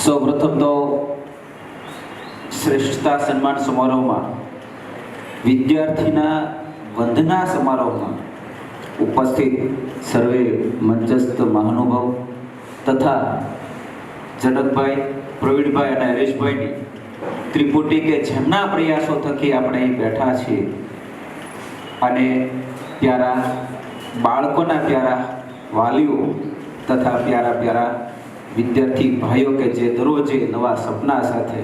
સૌપ્રથમ તો શ્રેષ્ઠતા સન્માન સમારોહમાં વિદ્યાર્થીના વંદના સમારોહમાં ઉપસ્થિત સર્વે મંચસ્થ મહાનુભાવ તથા જનકભાઈ, પ્રવીણભાઈ અને હરેશભાઈની ત્રિપુટી કે જેમના પ્રયાસો થકી આપણે અહીં બેઠા છીએ અને પ્યારા બાળકોના પ્યારા વાલીઓ તથા પ્યારા પ્યારા વિદ્યાર્થી ભાઈઓ કે જે દરરોજે નવા સપના સાથે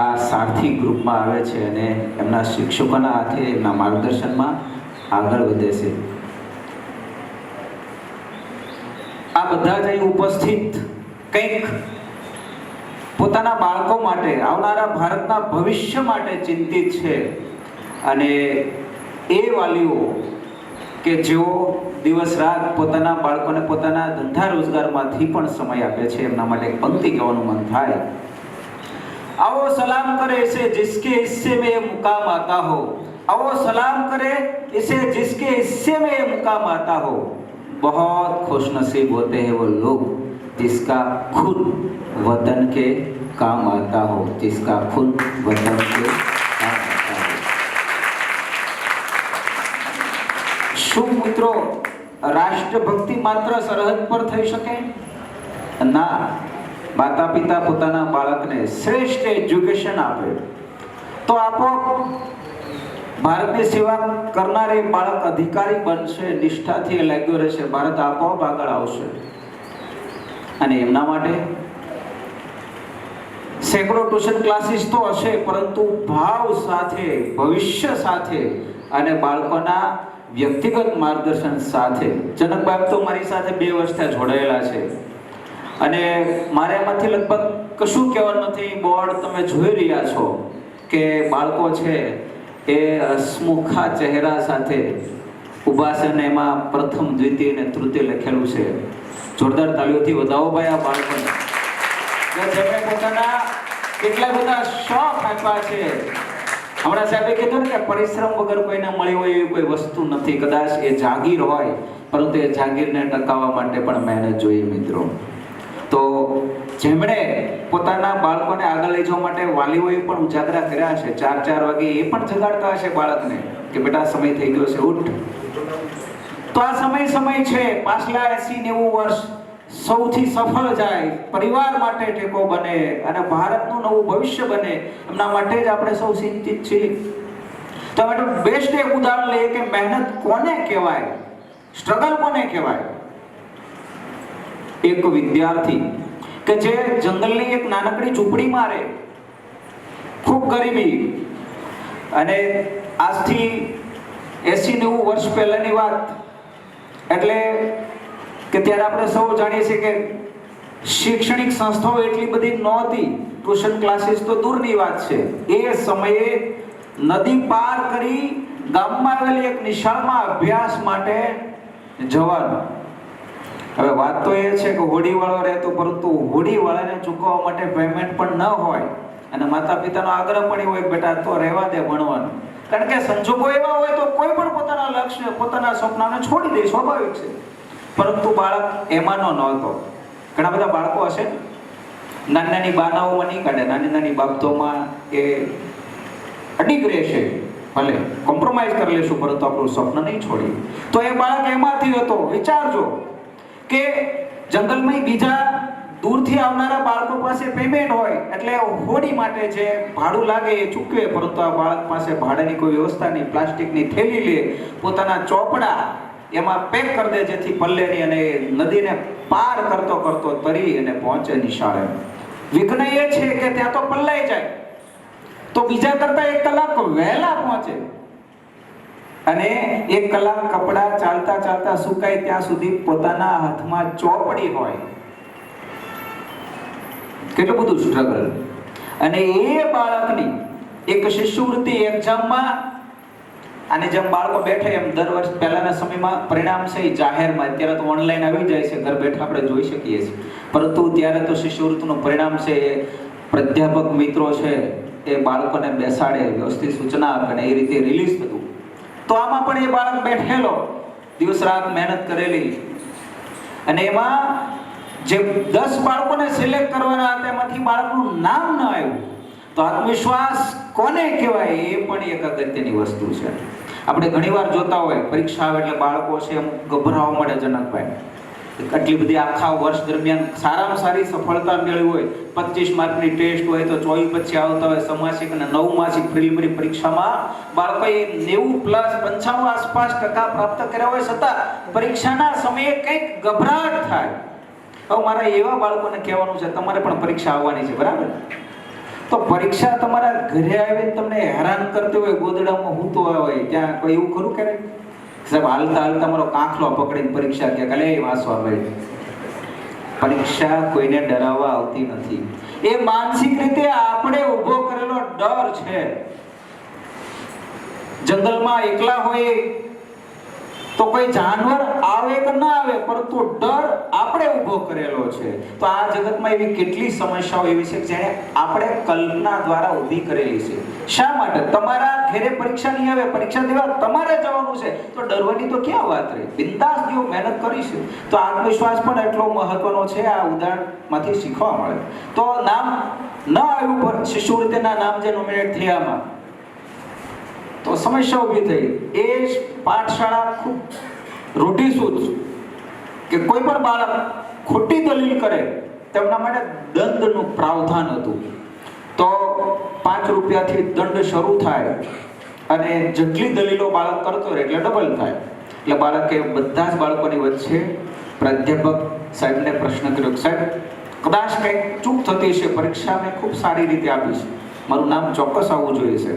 આ સારથી ગ્રુપમાં આવે છે અને એમના શિક્ષકોના હાથે એમના માર્ગદર્શનમાં આગળ વધે છે. આ બધા જ અહીં ઉપસ્થિત કંઈક પોતાના બાળકો માટે, આવનારા ભારતના ભવિષ્ય માટે ચિંતિત છે અને એ વાલીઓ કે જેઓ દિવસ રાત પોતાના બાળકોને પોતાના ધંધા રોજગારમાંથી પણ સમય આપે છે, એમના માટે એક પંક્તિ કહેવાનું મન થાય. आओ सलाम करे इसे जिसके हिस्से में ये मुकाम आता हो, आओ सलाम करे इसे जिसके हिस्से में ये मुकाम आता हो. बहुत खुशनसीब होते हैं वो लोग जिसका खून वतन के काम आता हो, जिसका खून वतन के काम आता हो. શું મિત્રો, રાષ્ટ્રભક્તિ માત્ર સરહદ પર થઈ શકે? ના. માતા પિતા પોતાના બાળકને શ્રેષ્ઠ એજ્યુકેશન આપે તો આપોઆપ ભારતની સેવા કરનાર એ બાળક અધિકારી બનશે, નિષ્ઠાથી લાગ્યો રહેશે, ભારત આપોઆપ આગળ આવશે. અને એમના માટે સેંકડો ટ્યુશન ક્લાસીસ તો હશે, પરંતુ ભાવ સાથે, ભવિષ્ય સાથે અને બાળકોના વ્યક્તિગત માર્ગદર્શન સાથે. જનકભાઈ તો મારી સાથે 2 વર્ષથી જોડાયેલા છે અને મારે એમાંથી લગભગ કશું કહેવાનું નથી. બોર્ડ તમે જોઈ રહ્યા છો કે બાળકો છે એ હસમુખા ચહેરા સાથે ઊભા છે અને એમાં પ્રથમ, દ્વિતીય અને તૃતીય લખેલું છે. જોરદાર તાળીઓથી વધાવો ભાઈ આ બાળકોને, જેમણે પોતાના કેટલા બધા શોખ આપ્યા છે. હમણાં સાહેબે કીધું ને કે પરિશ્રમ વગર કોઈને મળી હોય એવી કોઈ વસ્તુ નથી. કદાચ એ જાગીર હોય, પરંતુ એ જાગીરને ટકાવવા માટે પણ મહેનત જોઈએ મિત્રો. તો જેમણે પોતાના બાળકોને આગળ લઈ જવા માટે વાલીઓએ પણ ઉજાગરા કર્યા છે. 4 વાગે એ પણ જગાડતા હશે બાળકને કે બેટા સમય થઈ ગયો છે, ઉઠ. તો આ સમય છે. પાછલા 80-90 વર્ષ સૌથી સફળ જાય, પરિવાર માટે ટેકો બને અને ભારતનું નવું ભવિષ્ય બને, એમના માટે જ આપણે સૌ ચિંતિત છીએ. તો આપણે બેસ્ટ એક ઉદાહરણ લઈએ કે મહેનત કોને કહેવાય, સ્ટ્રગલ કોને કહેવાય. એક વિદ્યાર્થી કે જે જંગલની એક નાનકડી ઝૂંપડીમાં રહે, ખૂબ ગરીબી, અને આજથી 80-90 વર્ષ પહેલાની વાત, એટલે કે ત્યારે આપણે સૌ જાણીએ છીએ કે શૈક્ષણિક સંસ્થાઓ એટલી બધી નહોતી, ટ્યુશન ક્લાસીસ તો દૂરની વાત છે. એ સમયે નદી પાર કરી ગામમાં આવેલી એક નિશાળમાં અભ્યાસ માટે જવાનું. હવે વાત તો એ છે કે હોડીવાળો રહેતો, પરંતુ હોડીવાળાને ચૂકવવા માટે પેમેન્ટ પણ ન હોય અને માતા પિતાનો આગ્રહ પણ એવો હોય બેટા તો રહેવા દે ભણવાનું. કારણ કે સંજોગો એવા હોય તો કોઈ પણ પોતાના લક્ષ્ય, પોતાના સપનાને છોડી દે, સ્વાભાવિક છે. પરંતુ બાળક એમાંનો નહોતો. ઘણા બધા બાળકો હશે નાની નાની બાનાઓમાં નહીં કાઢે, નાની નાની બાબતોમાં એ અડીગ રહેશે, ભલે કોમ્પ્રોમાઇઝ કરી લેશું, પરંતુ આપણું સ્વપ્ન નહીં છોડી. તો એ બાળક એમાંથી હતો. વિચારજો કે જંગલમાં બીજા દૂરથી આવનારા બાળકો પાસે પેમેન્ટ હોય એટલે હોડી માટે જે ભાડું લાગે એ ચૂકવે, પરંતુ આ બાળક પાસે ભાડાની કોઈ વ્યવસ્થા નહીં. પ્લાસ્ટિકની થેલી લે, પોતાના ચોપડા એમાં પેક કરી દે જેથી પલ્લેની, અને નદીને પાર કરતો કરતો તરી અને પહોંચે નિશાળે. વિઘ્ન એ છે કે ત્યાં તો પલ્લાઈ જાય તો બીજા કરતા 1 કલાક વહેલા પહોંચે, અને 1 કલાક કપડા ચાલતા ચાલતા સુકાય ત્યાં સુધી પોતાના હાથમાં ચોપડી હોય. કેટલું બધું સ્ટ્રગલ. અને એ બાળકની એક શિષ્યવૃત્તિ એક્ઝામમાં, અને જેમ બાળકો બેઠે એમ દર વર્ષ પહેલાના સમયમાં પરિણામ છે એ જાહેરમાં, અત્યારે તો ઓનલાઈન આવી જાય છે, ઘર બેઠા આપણે જોઈ શકીએ છીએ, પરંતુ ત્યારે તો શિષ્યવૃત્તિનું પરિણામ છે એ પ્રાધ્યાપક મિત્રો છે એ બાળકોને બેસાડે, વ્યવસ્થિત સૂચના આપે અને એ રીતે રિલીઝ થતું. તો આમાં પણ એ બાળક બેઠેલો, દિવસ રાત મહેનત કરેલી, અને એમાં જે 10 બાળકોને સિલેક્ટ કરવાના હતા એમાંથી બાળકનું નામ ન આવ્યું તો આત્મવિશ્વાસ કોને કહેવાય એ પણ એક અગત્યની વસ્તુ છે. આપણે ઘણીવાર જોતા હોય પરીક્ષા આવે એટલે બાળકો છે અમુક ગભરાવા મળે. જનકભાઈ આટલી બધી આખા વર્ષ દરમિયાન સારામાં સારી સફળતા મેળવી હોય, 25 માર્કની ટેસ્ટ હોય તો 24 પછી આવતા હોય સમાસિક અને 9 માસિક પ્રિલિમિનરી પરીક્ષામાં બાળકોએ 90+95 આસપાસ ટકા પ્રાપ્ત કર્યા હોય છતાં પરીક્ષાના સમયે કંઈક ગભરાટ થાય. હવે મારા એવા બાળકોને કહેવાનું છે તમારે પણ પરીક્ષા આવવાની છે, બરાબર? તો પરીક્ષા તમારા ઘરે આવીને તમને હેરાન કરતી હોય, ગોદડામાં હૂતો હોય, ત્યાં કોઈ એવું ખરું કરે? સાહેબ હાલતા હાલતા મારો કાંખલો પકડીને પરીક્ષા કે કાલે વાંચવા ભાઈ. પરીક્ષા કોઈને ડરાવવા આવતી નથી. એ માનસિક રીતે આપણે ઊભો કરેલો ડર છે. જંગલમાં એકલા હોય તો કોઈ જાનવર આવે કે ના આવે, પરંતુ ડર આપણે ઊભો કરેલો છે. તો આ જગતમાં એવી કેટલી સમસ્યાઓ એવી છે જેને આપણે કલ્પના દ્વારા ઊભી કરેલી છે. શા માટે? તમારા ઘરે પરીક્ષા નહીં આવે, પરીક્ષા દેવા તમારે જવાનું છે, તો ડરવાની તો ક્યાં વાત રહી? બિંદાસ જેવો મહેનત કરીશું. તો આત્મવિશ્વાસ પણ એટલો મહત્વનો છે. આ ઉદાહરણમાંથી શીખવા મળે. તો નામ ન આવ્યું પર શિષ્યવૃત્તિના નામ જે નોમિનેટ થયામાં તો સમસ્યા ઊભી થઈ. એ પાઠશાળા ખૂબ રૂઢિશુદ્ધ કે કોઈ પણ બાળક ખોટી દલીલ કરે તેમના માટે દંડનું પ્રાવધાન હતું. તો 5 રૂપિયાથી દંડ શરૂ થાય અને જેટલી દલીલો બાળક કરતો રહે એટલે ડબલ થાય. એટલે બાળકે બધા જ બાળકોની વચ્ચે પ્રાધ્યાપક સાહેબને પ્રશ્ન કર્યો, સાહેબ કદાચ કંઈક ચૂક થતી છે, પરીક્ષા મેં ખૂબ સારી રીતે આપી છે, મારું નામ ચોક્કસ આવવું જોઈએ છે.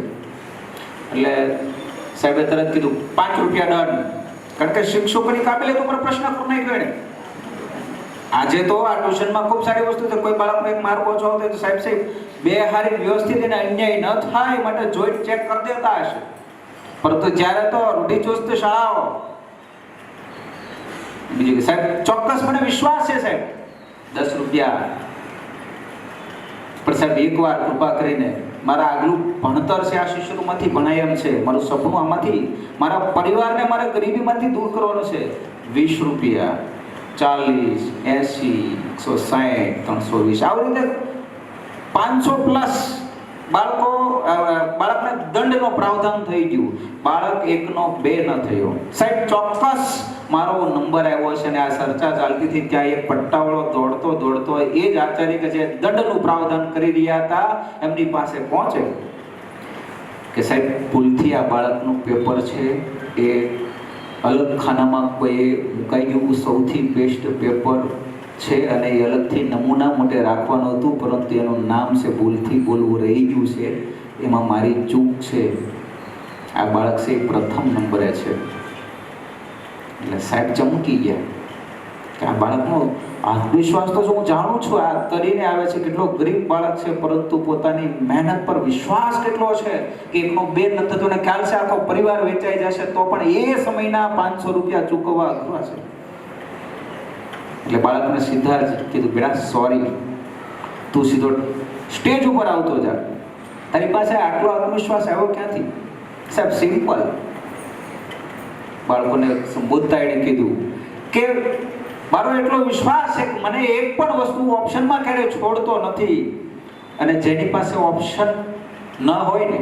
એટલે સાહેબે તરત કીધું 5 રૂપિયા દંડ. કારણ કે શિક્ષકોની કાબેલિયત ઉપર પ્રશ્ન નહીં કરે. આજે તો આ ટ્યુશનમાં ખૂબ સારી વસ્તુ છે. કોઈ બાળકનો એક માર્ક ઓછો આવતો તો સાહેબ બે હારી વ્યવસ્થિત એને અન્યાય ન થાય માટે જોઈન્ટ ચેક કરી દેતા હશે. પરંતુ જ્યારે તો રૂઢિચુસ્ત શાળાઓ બીજું કે સાહેબ ચોક્કસ મને વિશ્વાસ છે સાહેબ 10 રૂપિયા. પણ સાહેબ એકવાર કૃપા કરીને મારા આગલું ભણતર છે આ શિષ્યમાંથી ભણાય એમ છે, મારું સપનું આમાંથી, મારા પરિવારને મારા ગરીબીમાંથી દૂર કરવાનું છે. 20 રૂપિયા, 40, 80, 160, 320 આવી રીતે 500+ બાળકને દંડનો પ્રાવધાન થઈ ગયું. બાળક 1નો 2 ન થયો. સાહેબ ચોક્કસ મારો નંબર આવ્યો છે અને આ ચર્ચા ચાલતી હતી ત્યાં એક પટ્ટાવાળો દોડતો એ જ આચાર્ય કે જે દંડનું પ્રાવધાન કરી રહ્યા હતા એમની પાસે પહોંચે કે સાહેબ ભૂલથી આ બાળકનું પેપર છે એ અલગ ખાનામાં કોઈ મુકાઈ ગયું, સૌથી બેસ્ટ પેપર છે અને એ અલગથી નમૂના માટે રાખવાનું હતું, પરંતુ એનું નામ છે ભૂલથી બોલવું રહી ગયું છે, એમાં મારી ચૂક છે. આ બાળક છે પ્રથમ નંબરે છે. એટલે સાહેબ ચમકી ગયા કે આ બાળકનો આત્મવિશ્વાસ તો હું જાણું છું આ કરીને આવે છે, કેટલો ગરીબ બાળક છે, પરંતુ પોતાની મહેનત પર વિશ્વાસ કેટલો છે કે 1નો 2 નથી થતો અને ખ્યાલ છે આખો પરિવાર વેચાઈ જશે તો પણ એ સમયના 500 રૂપિયા ચૂકવવા અઘરા છે. એટલે બાળકને સીધા જ કીધું, બેટા સોરી, તું સીધો સ્ટેજ ઉપર આવતો જા, તારી પાસે આટલો આત્મવિશ્વાસ આવ્યો ક્યાંથી? સાહેબ સિમ્પલ. બાળકોને સંબોધતા એણે કીધું કે મારો એટલો વિશ્વાસ છે કે મને એક પણ વસ્તુ ઓપ્શનમાં ક્યારે છોડતો નથી અને જેની પાસે ઓપ્શન ન હોય ને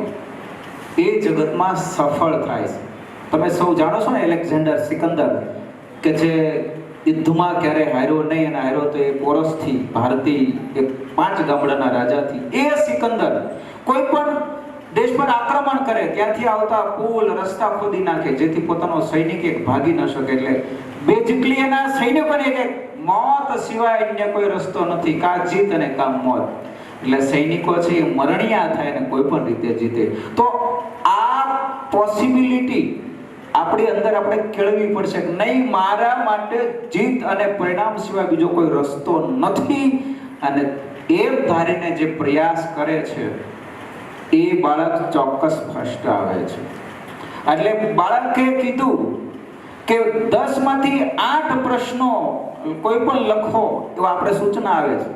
એ જગતમાં સફળ થાય છે. તમે સૌ જાણો છો ને એલેક્ઝાન્ડર સિકંદર કે જે યુદ્ધમાં ક્યારે હાર્યો નહીં અને હાર્યો તો એ પોરસથી ભારતી એક 5 ગામડાના રાજાથી. એ સિકંદર કોઈ પણ દેશ પર આક્રમણ કરે ત્યાંથી આવતા પુલ રસ્તા ખોદી નાખે જેથી પોતાનો સૈનિક એક ભાગી ન શકે. એટલે બેઝિકલી એના સૈનિકોને કે મોત સિવાય અન્ય કોઈ રસ્તો નથી, કા જીત અને કા મોત. એટલે સૈનિકો છે એ મરણિયા થાય ને કોઈ પણ રીતે જીતે. તો આ પોસિબિલિટી આપણી અંદર આપણે કેળવવી પડશે કે નહીં, મારા માટે જીત અને પરિણામ સિવાય બીજો કોઈ રસ્તો નથી. અને એમ ધારીને જે પ્રયાસ કરે છે એ બાળક ચોક્કસ ફર્સ્ટ આવે છે. એટલે બાળકે કીધું કે 10માંથી 8 પ્રશ્નો કોઈ પણ લખો એવા આપણે સૂચના આવે છે.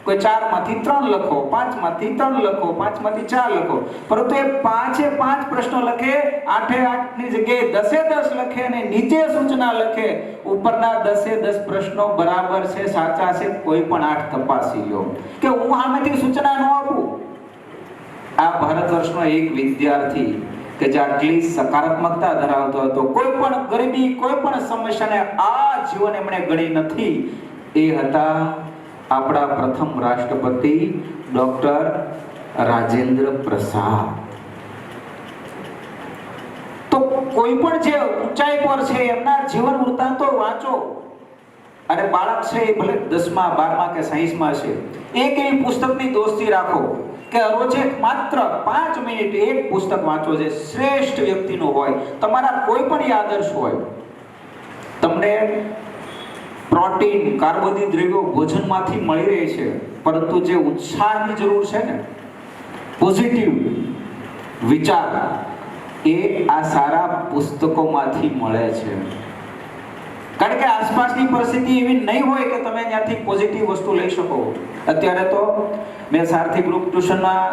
કોઈ 4 માંથી 3 લખો, 5 માંથી 3 લખો, 5 માંથી 4 લખો. પરંતુ એ 5 એ 5 પ્રશ્નો લખે, 8 એ 8 ની જગ્યાએ 10 એ 10 લખે અને નીચે સૂચના લખે, ઉપરના 10 એ 10 પ્રશ્નો બરાબર છે, સાચા છે, કોઈ પણ 8 તપાસી લો. કે હું આમાંથી સૂચના ન આપું. આ ભારત વર્ષનો એક વિદ્યાર્થી કે જે આટલી સકારાત્મકતા ધરાવતો હતો, કોઈ પણ ગરીબી, કોઈ પણ સમસ્યાને આ જીવન એમણે ગણી નથી, એ હતા આપણા પ્રથમ રાષ્ટ્રપતિ ડોક્ટર રાજેન્દ્ર પ્રસાદ. તો કોઈ પણ જે ઊંચાઈ પર છે એમના જીવન વૃત્તાંતો વાંચો. અને બાળક છે એ ભલે 10મા 12મા કે 60મા છે, એક એવી પુસ્તકની દોસ્તી રાખો કે રોજે માત્ર 5 મિનિટ એક પુસ્તક વાંચો જે શ્રેષ્ઠ વ્યક્તિનું હોય, તમારા કોઈ પણ આદર્શ હોય. તમને પ્રોટીન, કાર્બોદિત દ્રવ્યો ભોજનમાંથી મળી રહે છે, પરંતુ જે ઉત્સાહની જરૂર છે ને, પોઝિટિવ વિચાર, એ આ સારા પુસ્તકોમાંથી મળે છે. કારણ કે આસપાસની પરિસ્થિતિ એવી નહીં હોય કે તમે ત્યાંથી પોઝિટિવ વસ્તુ લઈ શકો. અત્યારે તો મેં સારથી ગ્રુપ ટ્યુશનમાં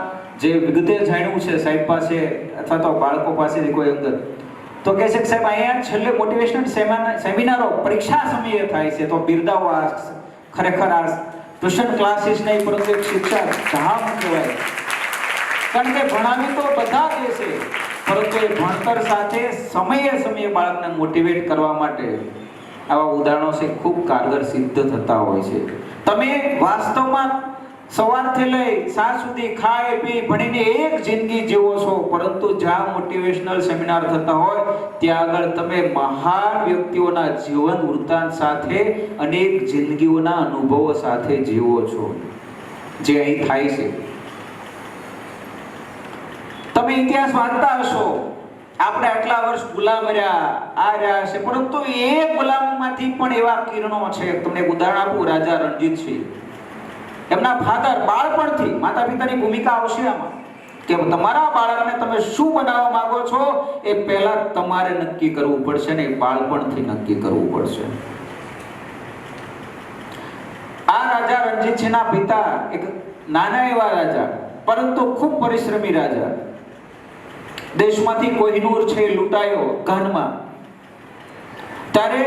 જે વિગતે જાણ્યું છે સાહેબ પાસે અથવા તો બાળકો પાસેથી કોઈ અંગત, તો કહે છે કે સાહેબ અહીંયા છેલ્લે મોટિવેશનલ સેમિનારો પરીક્ષા સમયે થાય છે. તો બિરદાવો આ ખરેખર આ ટ્યુશન ક્લાસીસ નહીં, પરંતુ એક શિક્ષા ધામ કહેવાય. કારણ કે ભણાવી તો બધા દે છે, પરંતુ એ ભણતર સાથે સમયે બાળકને મોટિવેટ કરવા માટે આવા ઉદાહરણો છે ખૂબ કારગર સિદ્ધ થતા હોય છે. તમે વાસ્તવમાં સવારથી લઈ સાંજ સુધી ખાઈ પી ભણીને એક જિંદગી જીવો છો, પરંતુ જ્યાં મોટિવેશનલ સેમિનાર થતા હોય ત્યાં આગળ તમે મહાન વ્યક્તિઓના જીવન વૃત્તાંત સાથે અનેક જિંદગીઓના અનુભવો સાથે જીવો છો, જે અહીં થાય છે. તમે ઇતિહાસ વાંચતા હશો, આપણે આટલા વર્ષ ગુલામ રહ્યા છે, પરંતુ એ ગુલામમાંથી પણ એવા કિરણો છે. તમને એક ઉદાહરણ આપું, રાજા રણજીતસિંહ, એમના ફાધર બાળપણથી, માતા પિતાની ભૂમિકા આવશે આમાં, કે તમારા બાળકને તમે શું બનાવવા માંગો છો એ પહેલા તમારે નક્કી કરવું પડશે ને બાળપણથી નક્કી કરવું પડશે. આ રાજા રણજીતસિંહના પિતા એક નાના એવા રાજા, પરંતુ ખૂબ પરિશ્રમી રાજા. દેશમાંથી કોહિનૂર છે લૂંટાયો ઘનમાં, ત્યારે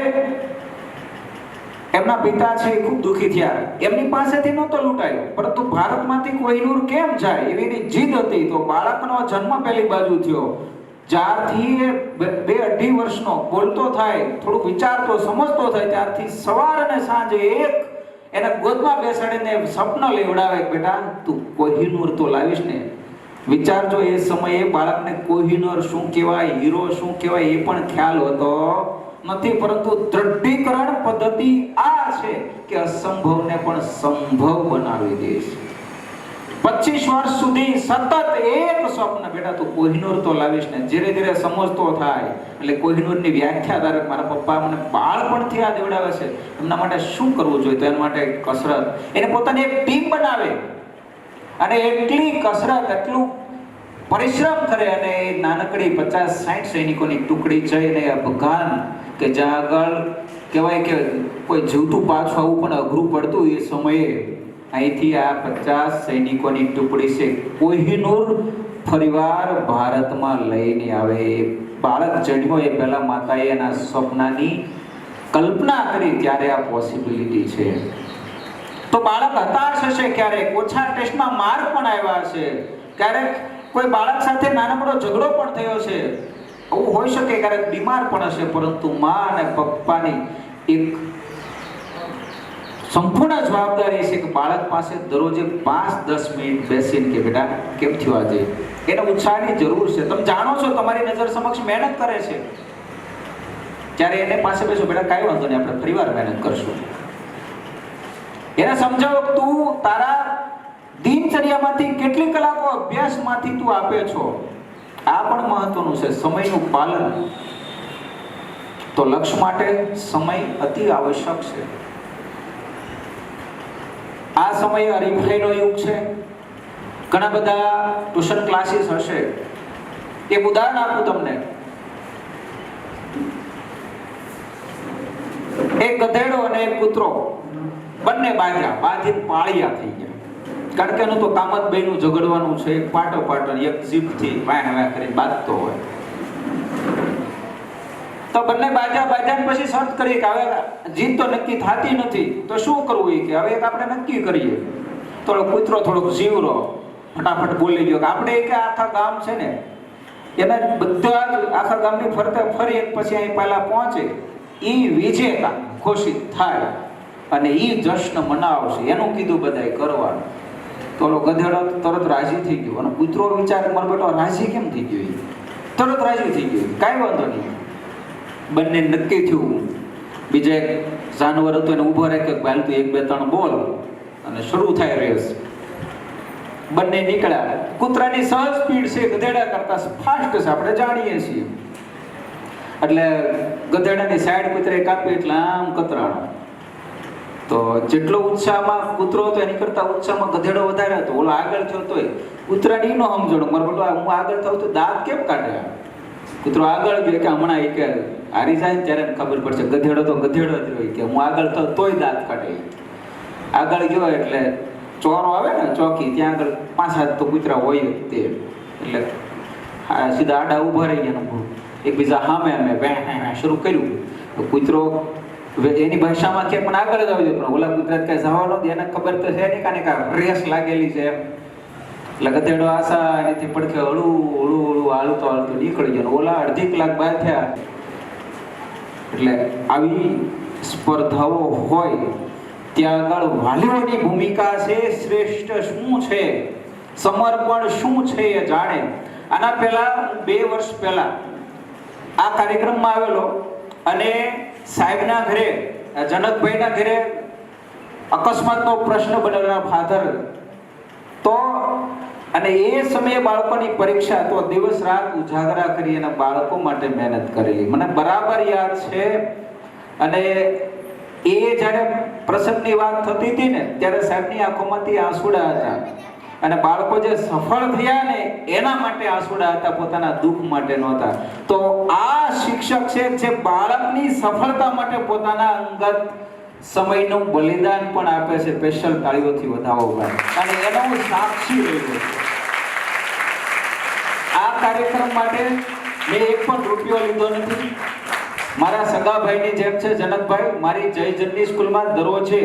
એમના પિતા છે એ ખૂબ દુખી થયા. એમની પાસેથી નહોતો લૂંટાયો, પરંતુ ભારતમાંથી કોહિનૂર કેમ જાય એવી એની જીદ હતી. તો બાળકનો જન્મ પહેલી બાજુ થયો. જ્યારથી એ 2-2.5 વર્ષનો બોલતો થાય, થોડુંક વિચારતો સમજતો થાય, ત્યારથી સવાર અને સાંજે એક એને ગોદમાં બેસાડીને સ્વપ્ન લેવડાવે, બેટા તું કોહિનૂર તો લાવીશ ને. વિચારજો, એ સમયે બાળકને કોહિનૂર શું કહેવાય, હીરો શું કહેવાય એ પણ ખ્યાલ હોતો નથી. પરંતુ દૃઢીકરણ પદ્ધતિ આ છે કે અસંભવને પણ સંભવ બનાવી દે છે. 25 વર્ષ સુધી સતત એક સ્વપ્ન, બેટા તું કોહિનૂર તો લાવીશ ને. ધીરે ધીરે સમજતો થાય, એટલે કોહિનૂરની વ્યાખ્યા ધારક મારા પપ્પા મને બાળપણથી આ દેવડાવે છે, એમના માટે શું કરવું જોઈએ, તો એના માટે કસરત, એને પોતાની એક ટીમ બનાવે અને એટલી કસરત, એટલું પરિશ્રમ કરે અને નાનકડી 50-60 સૈનિકોની ટુકડી જઈને અફઘાન કે જ્યાં આગળ કહેવાય કે કોઈ જીવતું પાછું આવું પણ અઘરું પડતું એ સમયે, અહીંથી આ 50 સૈનિકોની ટુકડી છે કોહિનૂર ફરીવાર ભારતમાં લઈને આવે. બાળક જન્મ્યો એ પહેલા માતાએ એના સ્વપ્નની કલ્પના કરી, ત્યારે આ પોસિબિલિટી છે. તો બાળક હતાશ હશે, ક્યારેક ઓછા ટેસ્ટમાં માર્ક પણ આવ્યા હશે, ક્યારેક કોઈ બાળક સાથે નાનકડો ઝઘડો પણ થયો છે, આવું હોઈ શકે, ક્યારેક બીમાર પણ હશે, પરંતુ મા અને પપ્પાની એક સંપૂર્ણ જવાબદારી છે કે બાળક પાસે દરરોજે 5-10 મિનિટ બેસીને કે બેટા કેમ થયું આજે, એને ઉત્સાહની જરૂર છે. તમે જાણો છો તમારી નજર સમક્ષ મહેનત કરે છે, ત્યારે એને પાસે બેસો, બેટા કાંઈ વાંધો નહીં, આપણે ફરીવાર મહેનત કરશું. એને સમજાવો કે તું તારા દિનચર્યામાંથી કેટલી કલાકો અભ્યાસમાંથી તું આપે છો. આ પણ મહત્વનું છે, સમયનું પાલન. તો લક્ષ્ય માટે સમય અતિ આવશ્યક છે. આ સમયે હરીફાઈનો યુગ છે. ઘણા બધા ટ્યુશન ક્લાસીસ હશે. એક ઉદાહરણ આપું તમને. એક ગધેડો અને એક કૂતરો બંને બાંધ્યા, બાંધીને પાળિયા થઈ ગયા. કારણ કે એનું તો કામ જ બેનું ઝઘડવાનું છે, એક પાટો એક જીભથી વાહ કરી બાંધતો હોય. તો બંને બાજા પછી સર્ચ કરીએ કે હવે જીત તો નક્કી થતી નથી, તો શું કરવું એ કે હવે એક આપણે નક્કી કરીએ. થોડો કૂતરો થોડોક જીવરો ફટાફટ બોલી ગયો કે આપણે કે આખા ગામ છે ને એના બધા જ આખા ગામની ફરતે ફરી પછી અહીં પહેલા પહોંચે એ વિજેતા ઘોષિત થાય અને એ જશ્ન મનાવશે, એનું કીધું બધાએ કરવાનું. તો ઓલો ગધેડો તરત રાજી થઈ ગયો અને કૂતરો વિચાર મારો બેટો રાજી કેમ થઈ ગયો, તરત રાજી થઈ ગયો, કાંઈ વાંધો નહીં. બંને નક્કી થયું. બીજા એક જાનવર હતું એને ઊભો રાખ્યો, હાલ તું 1 2 3 બોલ, અને શરૂ થાય રેસ. બંને નીકળ્યા. કૂતરાની સહજ સ્પીડ છે, ગધેડા કરતા ફાસ્ટ છે, આપણે જાણીએ છીએ. એટલે ગધેડાની સાઈડ કૂતરે કાપી એટલે આમ કતરાણો. તો જેટલો ઉત્સાહમાં કૂતરો હતો એની કરતા ઉત્સાહમાં ગધેડો વધારે હતો. ઓલો આગળ થયો તોય કૂતરાની નો સમજણો, મારો બેટો હું આગળ થાવ તો દાંત કેમ કાઢે. કૂતરો આગળ ગયો કે હમણાં એ કે હારી જાય ત્યારે ખબર પડશે. ગધેડો તો ગધેડો જ હોય કે હું આગળ થાવ તોય દાંત કાઢે. આગળ ગયો એટલે ચોરો આવે ને ચોકી, ત્યાં આગળ 5 7 તો કૂતરા હોય જ તે. એટલે સીધા આડા ઊભા રહી ગયા, એકબીજા સામે અમે શરૂ કર્યું. તો કૂતરો એની ભાષામાં કે પણ આગળ જ આવજો, પણ ઓલા કૂતરા કઈ જવાનો એને ખબર તો છે નહીં કાને કા રેસ લાગેલી છે. એટલે ગધેડો આશા એથી પડખે હળું હાલતો નીકળી ગયો. ઓલા અડધી કલાક બહાર થયા. એટલે આવી સ્પર્ધાઓ હોય ત્યાં આગળ વાલીઓની ભૂમિકા છે, શ્રેષ્ઠ શું છે, સમર્પણ શું છે એ જાણે. આના પહેલા 2 વર્ષ પહેલા આ કાર્યક્રમમાં આવેલો અને સાહેબના ઘરે, જનકભાઈના ઘરે અકસ્માતનો પ્રશ્ન બનેલા ફાધર. તો અને એ સમયે બાળકોની પરીક્ષા, તો દિવસ રાત ઉજાગરા કરી અને બાળકો માટે મહેનત કરેલી મને બરાબર યાદ છે. અને એ જ્યારે પ્રસંગની વાત થતી હતી ને ત્યારે સાહેબની આંખોમાંથી આંસુડા હતા. અને બાળકો જે સફળ થયા ને એના માટે આંસુડા હતા, પોતાના દુઃખ માટે નહોતા. તો આ શિક્ષક છે જે બાળકની સફળતા માટે પોતાના અંગત સમયનું બલિદાન પણ આપે છે. સ્પેશિયલ તાળીઓથી વધાવો ભાઈ, અને એનો હું સાક્ષી રહ્યો. આ કાર્યક્રમ માટે મેં એક પણ રૂપિયો લીધો નથી. મારા સગા ભાઈની જેમ છે જનકભાઈ, મારી જય જનની સ્કૂલમાં દરરોજે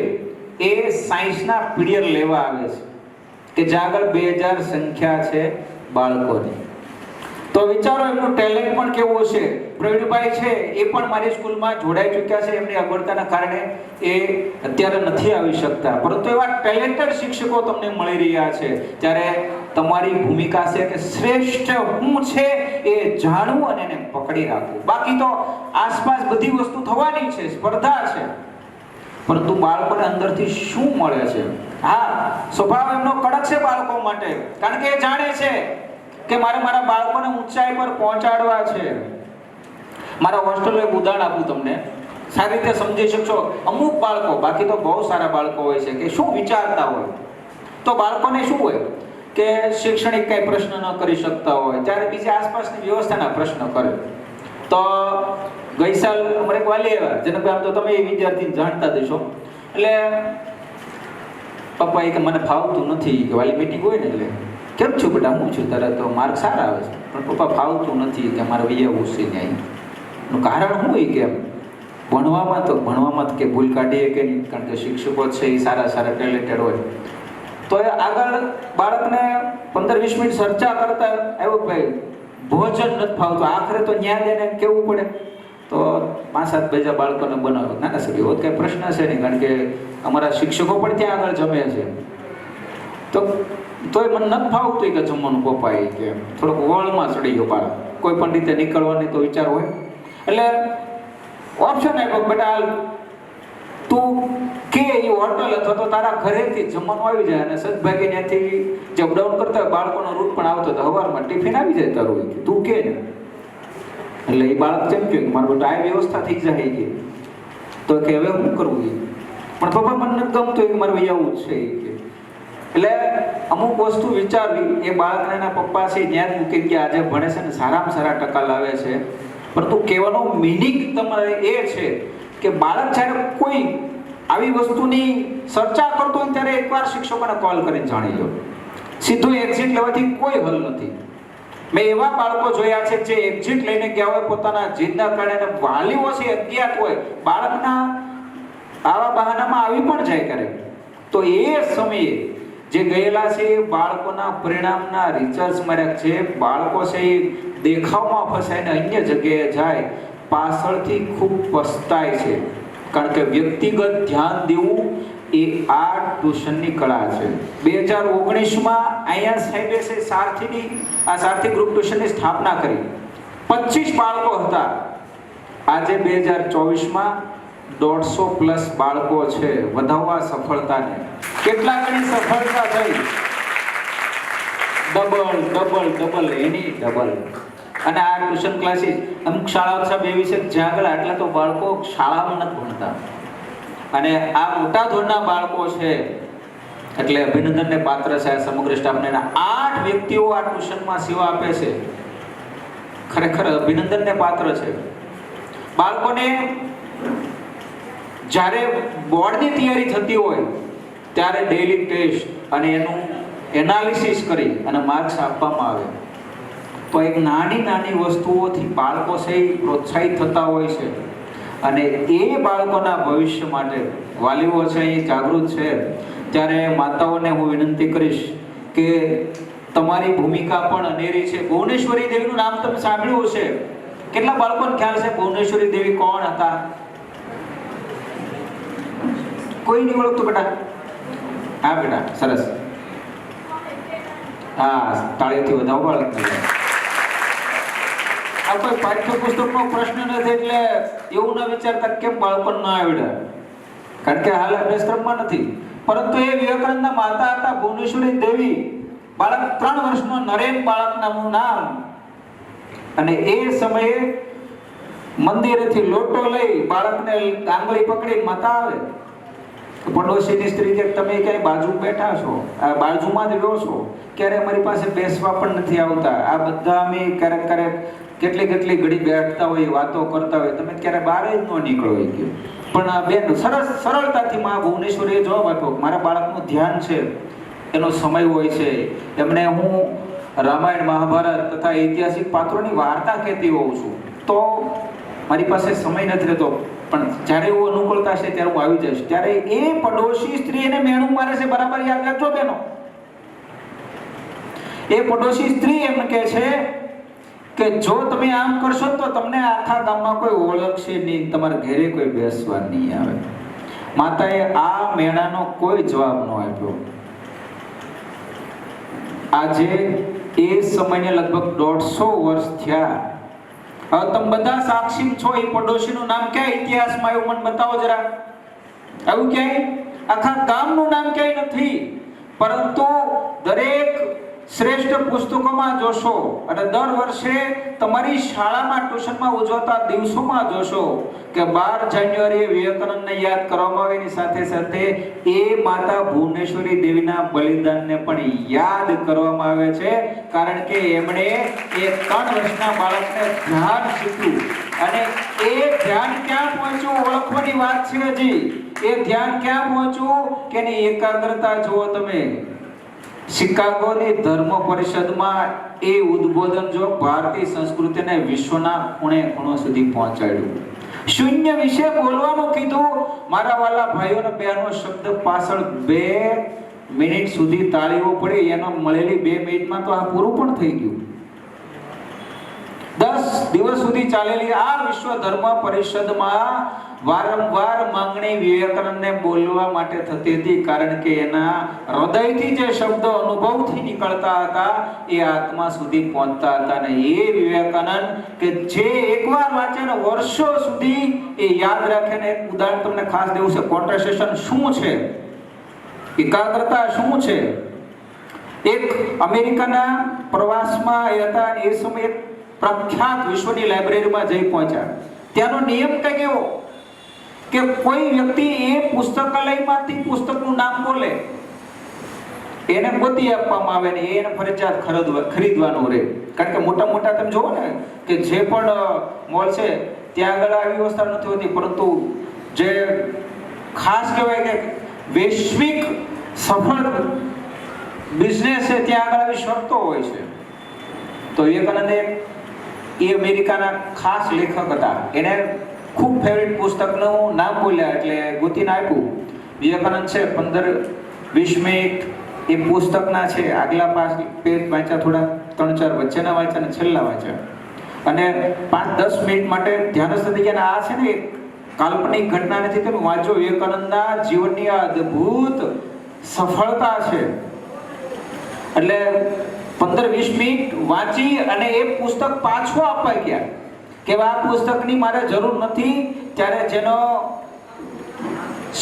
એ સાયન્સના પીરિયડ લેવા આવે છે કે જ્યાં આગળ 2000 સંખ્યા છે બાળકોની. તો વિચારો એમનું ટેલેન્ટ પણ કેવું છે. પ્રવીણભાઈ છે એ પણ મારી સ્કૂલમાં જોડાઈ ચૂક્યા છે. એમની અગવડતાના કારણે એ અત્યારે નથી આવી શકતા, પરંતુ એવા ટેલેન્ટેડ શિક્ષકો તમને મળી રહ્યા છે. ત્યારે તમારી ભૂમિકા છે કે શ્રેષ્ઠ શું છે એ જાણવું અને એને પકડી રાખવું. બાકી તો આસપાસ બધી વસ્તુ થવાની છે, સ્પર્ધા છે, પરંતુ બાળકોને અંદરથી શું મળે છે. હા, સ્વભાવ એમનો કડક છે બાળકો માટે, કારણ કે એ જાણે છે કે મારે મારા બાળકોને ઊંચાઈ પર પહોંચાડવા છે. મારા હોસ્ટેલનું એક ઉદાહરણ આપું તમને, સારી રીતે સમજી શકશો. અમુક બાળકો, બાકી તો બહુ સારા બાળકો હોય છે કે શું વિચારતા હોય. તો બાળકોને શું હોય કે શૈક્ષણિક કઈ પ્રશ્ન ન કરી શકતા હોય ત્યારે બીજી આસપાસની વ્યવસ્થાના પ્રશ્ન કરે. તો ગઈ સાલ અમારે એક વાલી આવ્યા, જનકભાઈ આમ તો તમે એ વિદ્યાર્થીને જાણતા દેશો. એટલે પપ્પા એ કે મને ફાવતું નથી, કે વાલી મીટિંગ હોય ને એટલે કેમ છું બેટા, હું છું તારે તો માર્ક સારા આવે છે, પણ પપ્પા ફાવતું નથી કે મારે વૈયાવું છે નહીં. એનું કારણ શું હોય કે ભણવામાં કે ભૂલ કાઢીએ કે નહીં, કારણ કે શિક્ષકો છે એ સારા ટેલેન્ટેડ હોય. તો એ આગળ બાળકને 15-20 મિનિટ ચર્ચા કરતા આવ્યો ભાઈ ભોજન નથી ફાવતું, આખરે તો ન્યા દેને કેવું પડે. તો 5-7 બીજા બાળકોને બનાવ્યો. ના સર એવો કઈ પ્રશ્ન છે નહીં, કારણ કે અમારા શિક્ષકો પણ ત્યાં આગળ જમે છે. તોય મને નથી ફાવતું કે જમવાનું પપ્પા એ કે થોડોક વળમાં ચડી ગયો બાળક. કોઈ પણ રીતે નીકળવાની તો વિચાર હોય. એટલે ઓપ્શન આપ્યો, બેટા તું કે એ હોટલ અથવા તો તારા ઘરેથી જમવાનું આવી જાય, અને સદભાગી ત્યાંથી જે અપડાઉન કરતા હોય બાળકોનો રૂટ પણ આવતો હતો, સવારમાં ટિફિન આવી જાય તારું, તું કે ને. એટલે એ બાળક જેમ કે મારું બેટા આ વ્યવસ્થા થઈ જાય કે, તો કે હવે શું કરવું એ, પણ પપ્પા મને નથી ગમતું એ મારે આવું જ છે કે. એટલે અમુક વસ્તુ વિચારવી એ બાળકને એના પપ્પા છે ત્યાં જ મૂકી કે આજે ભણે છે ને સારામાં સારા ટકા લાવે છે. પરંતુ કહેવાનો મિનિંગ તમારે એ છે કે બાળક જ્યારે કોઈ આવી વસ્તુની ચર્ચા કરતો હોય ત્યારે એકવાર શિક્ષકોને કોલ કરીને જાણી લો. સીધું એક્ઝિટ લેવાથી કોઈ હલ નથી. મેં એવા બાળકો જોયા છે જે એક્ઝિટ લઈને ગયા હોય પોતાના જીદના કારણે, વાલીઓ છે અજ્ઞાત હોય, બાળકના આવા બહાનામાં આવી પણ જાય કરે, તો એ સમયે જે ગયેલા છે એ બાળકોના પરિણામના રિસર્ચ માર્યા છે. બાળકો છે એ દેખાવમાં ફસાઈને અન્ય જગ્યાએ જાય, પાછળથી ખૂબ પસ્તાય છે. કારણ કે વ્યક્તિગત ધ્યાન દેવું એ આ ટ્યુશનની કળા છે. 2019માં અહીંયા સાહેબે છે સારથી ગ્રુપ ટ્યુશનની સ્થાપના કરી. 25 બાળકો હતા. આજે 2024માં 150+ બાળકો છે. વધાવવા સફળતાને કેટલા ગણી સફળતા થઈ, ડબલ એની ડબલ. અને આ ટ્યુશન ક્લાસીસ અમુક શાળાઓ સાહેબ એવી છે જ્યાં આગળ આટલા તો બાળકો શાળામાં નથી ભણતા, અને આ મોટા ધોરણના બાળકો છે. એટલે અભિનંદનને પાત્ર છે આ સમગ્ર સ્ટાફને. 8 વ્યક્તિઓ આ ટ્યુશનમાં સેવા આપે છે, ખરેખર અભિનંદનને પાત્ર છે. બાળકોને જ્યારે બોર્ડની તૈયારી થતી હોય ત્યારે ડેઇલી ટેસ્ટ અને એનું એનાલિસિસ કરી અને માર્ક્સ આપવામાં આવે. તો એક નાની વસ્તુઓથી બાળકો છે પ્રોત્સાહિત થતા હોય છે, અને એ બાળકોના ભવિષ્ય માટે વાલીઓ છે એ જાગૃત છે. ત્યારે માતાઓને હું વિનંતી કરીશ કે તમારી ભૂમિકા પણ અનેરી છે. ભુવનેશ્વરી દેવીનું નામ તમે સાંભળ્યું હશે. કેટલા બાળકોને ખ્યાલ છે ભુવનેશ્વરી દેવી કોણ હતા? કોઈ નહીં ઓળખતું બેટા? હા બેટા, સરસ. હા, તાળીઓથી વધાવો બાળકને. આ કોઈ પાઠ્યપુસ્તકનો પ્રશ્ન નથી, એટલે એવું ન વિચારતા કેમ બાળપણ ના આવડ્યા, કારણ કે હાલ અભ્યાસક્રમમાં નથી. પરંતુ એ વિવેકાનંદના માતા હતા ભુવનેશ્વરી દેવી. બાળક 3 વર્ષનો નરેન બાળક નામનું નામ. અને એ સમયે મંદિરેથી લોટો લઈ બાળકને આંગળી પકડી માતા આવે. પડોશીની સ્ત્રી કે તમે ક્યાંય બાજુ બેઠા છો, આ બાજુમાં જ રહ્યો છો, ક્યારે અમારી પાસે બેસવા પણ નથી આવતા. આ બધા અમે ક્યારેક કેટલી ઘડી બેઠતા હોય, વાતો કરતા હોય, તમે ક્યારે બહાર જ ન નીકળો હોય ગયો. પણ આ બેન સરળતાથી મા ભુવનેશ્વરીએ જવાબ આપ્યો, મારા બાળકનું ધ્યાન છે, એનો સમય હોય છે. એમને હું રામાયણ મહાભારત તથા ઐતિહાસિક પાત્રોની વાર્તા કહેતી હોઉં છું, તો મારી પાસે સમય નથી રહેતો, પણ જ્યારે એવું અનુકૂળતા છે ત્યારે હું આવી જઈશ. ત્યારે એ પડોશી સ્ત્રી એને મેણું મારે છે. બરાબર યાદ રાખજો બેનો. એ પડોશી સ્ત્રી એમ કહે છે કે જો તમે આમ કરશો તો તમને આખા ગામમાં કોઈ ઓળખશે નહીં, તમારા ઘરે કોઈ બેસવા નહીં આવે. માતાએ આ મેણાનો કોઈ જવાબ ન આપ્યો. આજે એ સમયને લગભગ 150 વર્ષ થયા. હવે તમે બધા સાક્ષી છો. એ પડોશીનું નામ ક્યાં ઇતિહાસમાં આવ્યું મને બતાવો જરા. આવું ક્યાંય આખા ગામનું નામ ક્યાંય નથી, પરંતુ દરેક શ્રેષ્ઠ પુસ્તકોમાં જોશો, અને દર વર્ષે તમારી શાળામાં ટ્યુશનમાં ઉજવતા દિવસોમાં જોશો કે 12 જાન્યુઆરીએ વિવેકાનંદને યાદ કરવામાં આવે. એની સાથે સાથે એ માતા ભુવનેશ્વરી દેવીના બલિદાનને પણ યાદ કરવામાં આવે છે, કારણ કે એમણે એ 3 વર્ષના બાળકને ધ્યાન શીખ્યું. અને એ ધ્યાન ક્યાં પહોંચ્યું ઓળખવાની વાત છે. હજી એ ધ્યાન ક્યાં પહોંચ્યું કે એની એકાગ્રતા જુઓ તમે. શિકાગોની ધર્મ પરિષદમાં એ ઉદ્બોધન જો ભારતીય સંસ્કૃતિને વિશ્વના ખૂણે સુધી પહોંચાડ્યું. શૂન્ય વિશે બોલવાનું કીધું. મારા વાલા ભાઈઓ અને બહેનો, શબ્દ પાછળ 2 મિનિટ સુધી તાળીઓ પડી. એનો મળેલી 2 મિનિટમાં તો આ પૂરું પણ થઈ ગયું. 10 દિવસ સુધી ચાલેલી આ વિશ્વ ધર્મ પરિષદમાં વારંવાર માંગણી વિવેકાનંદને બોલવા માટે થતી હતી, કારણ કે એના હૃદયથી જે શબ્દો અનુભવથી નીકળતા હતા એ આત્મા સુધી પહોંચતા હતા. અને એ વિવેકાનંદ કે જે એકવાર વાંચે ને વર્ષો સુધી એ યાદ રાખે. ને એક ઉદાહરણ તમને ખાસ દેવું છે. કોન્સન્ટ્રેશન શું છે, એકાગ્રતા શું છે. એક અમેરિકાના પ્રવાસમાં એ હતા. એ સમયે પ્રખ્યાત વિશ્વની લાઇબ્રેરીમાં જઈ પહોંચ્યા. ત્યાંનો નિયમ કંઈક એવો કે કોઈ વ્યક્તિ એ પુસ્તકાલયમાંથી પુસ્તકનું નામ બોલે, એને ગોતી આપવામાં આવે ને એને ફરજિયાત ખરીદવાનું રહે. કારણ કે મોટા તમે જોવો ને કે જે પણ મોલ છે ત્યાં આગળ આવી વ્યવસ્થા નથી હોતી, પરંતુ જે ખાસ કહેવાય કે વૈશ્વિક સફળ બિઝનેસ છે ત્યાં આગળ આવી શરતો હોય છે. તો વિવેકાનંદે એ અમેરિકાના ખાસ લેખક હતા. એને ખૂબ ફેવરિટ પુસ્તકનું નામ બોલ્યા એટલે ગોતીને આપ્યું. વિવેકાનંદ છે 15-20 મિનિટ એ પુસ્તકના છે આગલા પેજ વાંચ્યા, થોડા 3-4 વચ્ચેના વાંચ્યા અને છેલ્લા વાંચ્યા, અને 5-10 મિનિટ માટે ધ્યાનસ્થ થઈ ગયા. આ છે ને એક કાલ્પનિક ઘટના નથી, તમે વાંચો. વિવેકાનંદના જીવનની આ અદ્ભુત સફળતા છે. એટલે 15-20 મિનિટ વાંચી અને એ પુસ્તક પાછું આપવા ગયા કે આ પુસ્તકની મારે જરૂર નથી. ત્યારે જેનો